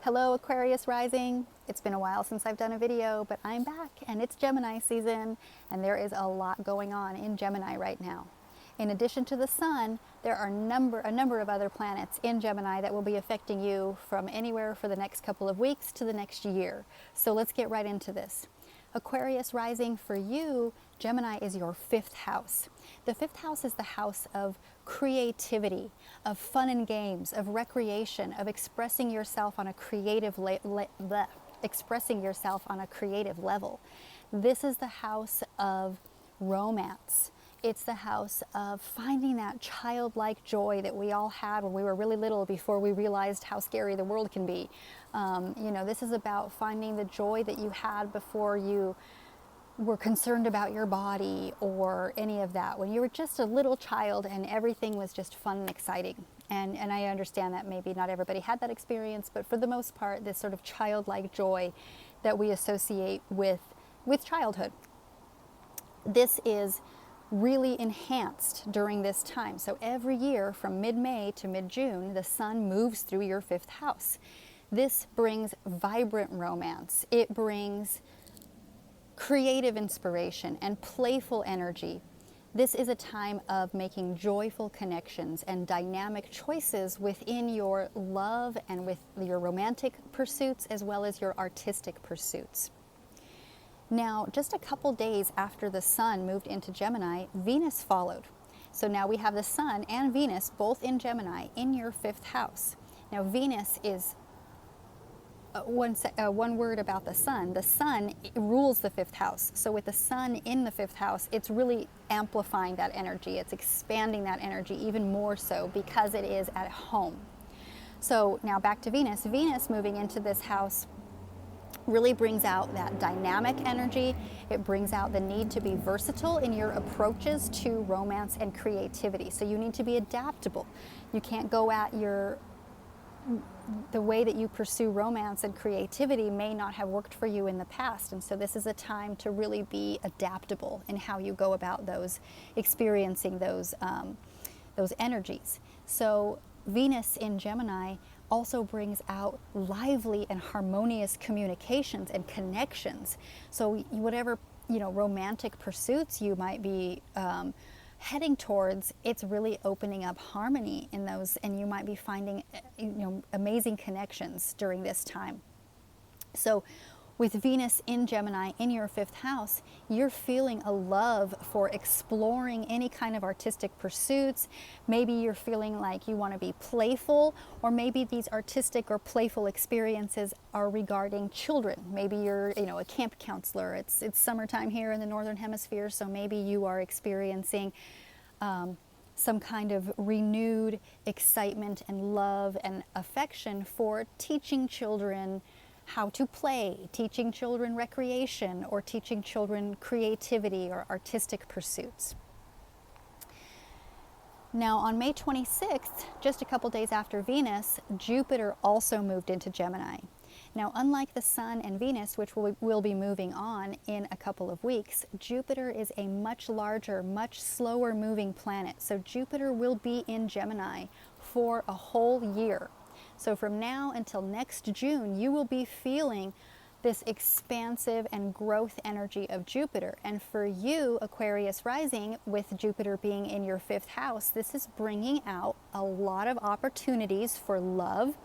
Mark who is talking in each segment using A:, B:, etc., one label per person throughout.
A: Hello Aquarius rising. It's been a while since I've done a video, but I'm back and it's Gemini season and there is a lot going on in Gemini right now. In addition to the sun, there are a number of other planets in Gemini that will be affecting you from anywhere for the next couple of weeks to the next year. So let's get right into this. Aquarius rising for you, Gemini is your fifth house. The fifth house is the house of creativity, of fun and games, of recreation, of expressing yourself on a creative level. This is the house of romance. It's the house of finding that childlike joy that we all had when we were really little before we realized how scary the world can be. This is about finding the joy that you had before you were concerned about your body or any of that. When you were just a little child and everything was just fun and exciting. And I understand that maybe not everybody had that experience, but for the most part, this sort of childlike joy that we associate with childhood. This is really enhanced during this time. So every year from mid-May to mid-June, the sun moves through your fifth house. This brings vibrant romance. It brings creative inspiration and playful energy. This is a time of making joyful connections and dynamic choices within your love and with your romantic pursuits as well as your artistic pursuits. Now, just a couple days after the sun moved into Gemini, Venus followed. So now we have the sun and Venus both in Gemini in your fifth house. Now, Venus is one word about the sun. The sun rules the fifth house. So with the sun in the fifth house, it's really amplifying that energy. It's expanding that energy even more so because it is at home. So now back to Venus. Venus moving into this house really brings out that dynamic energy. It brings out the need to be versatile in your approaches to romance and creativity. So you need to be adaptable. You can't go at the way that you pursue romance and creativity may not have worked for you in the past. And so this is a time to really be adaptable in how you go about experiencing those energies. So Venus in Gemini also brings out lively and harmonious communications and connections. So whatever romantic pursuits you might be heading towards, it's really opening up harmony in those, and you might be finding amazing connections during this time. So with Venus in Gemini in your fifth house, you're feeling a love for exploring any kind of artistic pursuits. Maybe you're feeling like you want to be playful, or maybe these artistic or playful experiences are regarding children. Maybe you're a camp counselor. It's summertime here in the Northern Hemisphere, so maybe you are experiencing some kind of renewed excitement and love and affection for teaching children how to play, teaching children recreation, or teaching children creativity or artistic pursuits. Now on May 26th, just a couple days after Venus, Jupiter also moved into Gemini. Now, unlike the Sun and Venus, which will be moving on in a couple of weeks, Jupiter is a much larger, much slower moving planet. So Jupiter will be in Gemini for a whole year. So from now until next June, you will be feeling this expansive and growth energy of Jupiter. And for you, Aquarius rising, with Jupiter being in your fifth house, this is bringing out a lot of opportunities for love,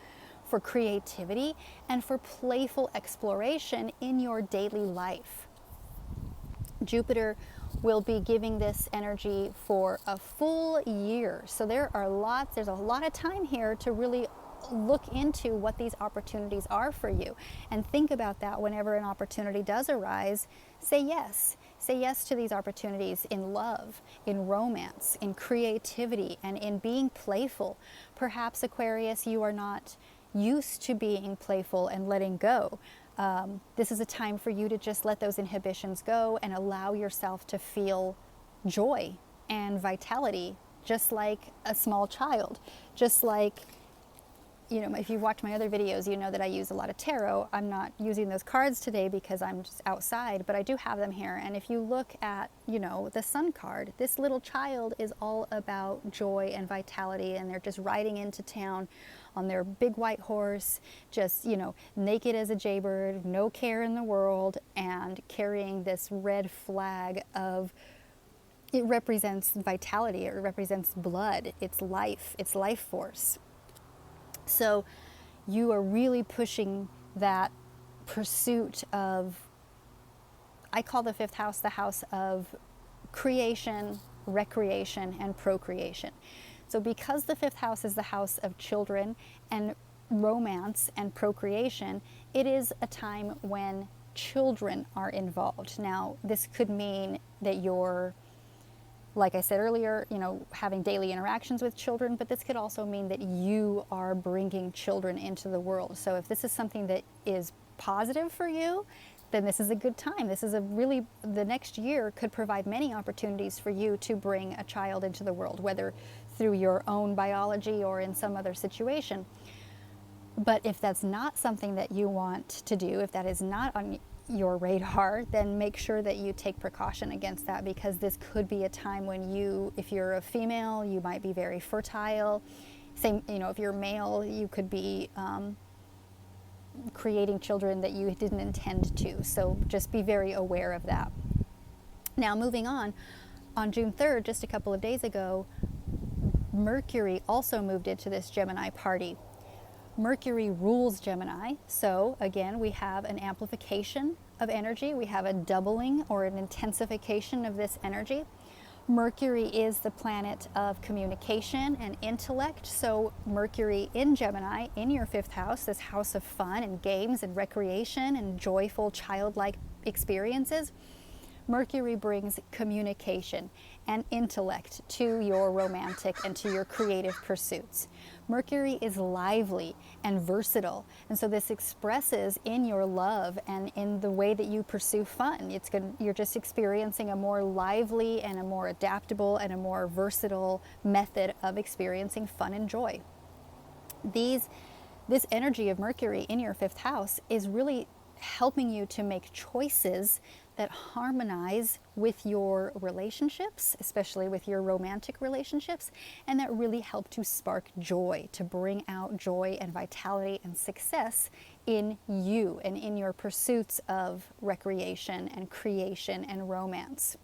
A: for creativity, and for playful exploration in your daily life. Jupiter will be giving this energy for a full year. So there's a lot of time here to really look into what these opportunities are for you, and think about that whenever an opportunity does arise. Say yes. Say yes to these opportunities in love, in romance, in creativity, and in being playful. Perhaps, Aquarius, you are not used to being playful and letting go. This is a time for you to just let those inhibitions go and allow yourself to feel joy and vitality, just like a small child, just like if you've watched my other videos, you know that I use a lot of tarot. I'm not using those cards today because I'm just outside, but I do have them here. And if you look at, the Sun card, this little child is all about joy and vitality, and they're just riding into town on their big white horse, just, naked as a jaybird, no care in the world, and carrying this red flag of, it represents vitality, it represents blood, it's life force. So you are really pushing that pursuit of, I call the fifth house the house of creation, recreation, and procreation. So because the fifth house is the house of children and romance and procreation, it is a time when children are involved. Now, this could mean that you're, like I said earlier, having daily interactions with children, but this could also mean that you are bringing children into the world. So if this is something that is positive for you, then this is a good time. This is the next year could provide many opportunities for you to bring a child into the world, whether through your own biology or in some other situation. But if that's not something that you want to do, if that is not on your radar, then make sure that you take precaution against that, because this could be a time when if you're a female, you might be very fertile. Same, if you're male, you could be creating children that you didn't intend to. So just be very aware of that. Now, moving on June 3rd, just a couple of days ago, Mercury also moved into this Gemini party. Mercury rules Gemini, so again, we have an amplification of energy, we have a doubling or an intensification of this energy. Mercury is the planet of communication and intellect, so Mercury in Gemini, in your fifth house, this house of fun and games and recreation and joyful childlike experiences, Mercury brings communication and intellect to your romantic and to your creative pursuits. Mercury is lively and versatile, and so this expresses in your love and in the way that you pursue fun. You're just experiencing a more lively and a more adaptable and a more versatile method of experiencing fun and joy. This energy of Mercury in your fifth house is really helping you to make choices that harmonize with your relationships, especially with your romantic relationships, and that really help to spark joy, to bring out joy and vitality and success in you and in your pursuits of recreation and creation and romance.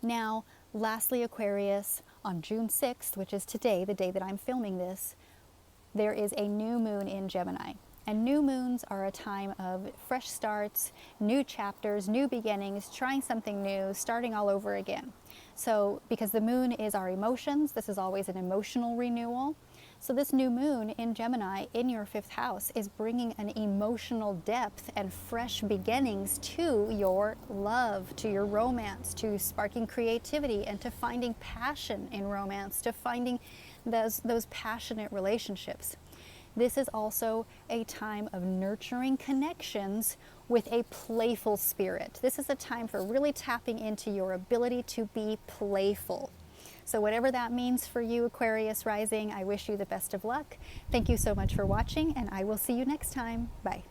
A: Now, lastly, Aquarius, on June 6th, which is today, the day that I'm filming this, there is a new moon in Gemini. And new moons are a time of fresh starts, new chapters, new beginnings, trying something new, starting all over again. So because the moon is our emotions, this is always an emotional renewal. So this new moon in Gemini in your fifth house is bringing an emotional depth and fresh beginnings to your love, to your romance, to sparking creativity and to finding passion in romance, to finding those passionate relationships. This is also a time of nurturing connections with a playful spirit. This is a time for really tapping into your ability to be playful. So whatever that means for you, Aquarius rising, I wish you the best of luck. Thank you so much for watching, and I will see you next time. Bye.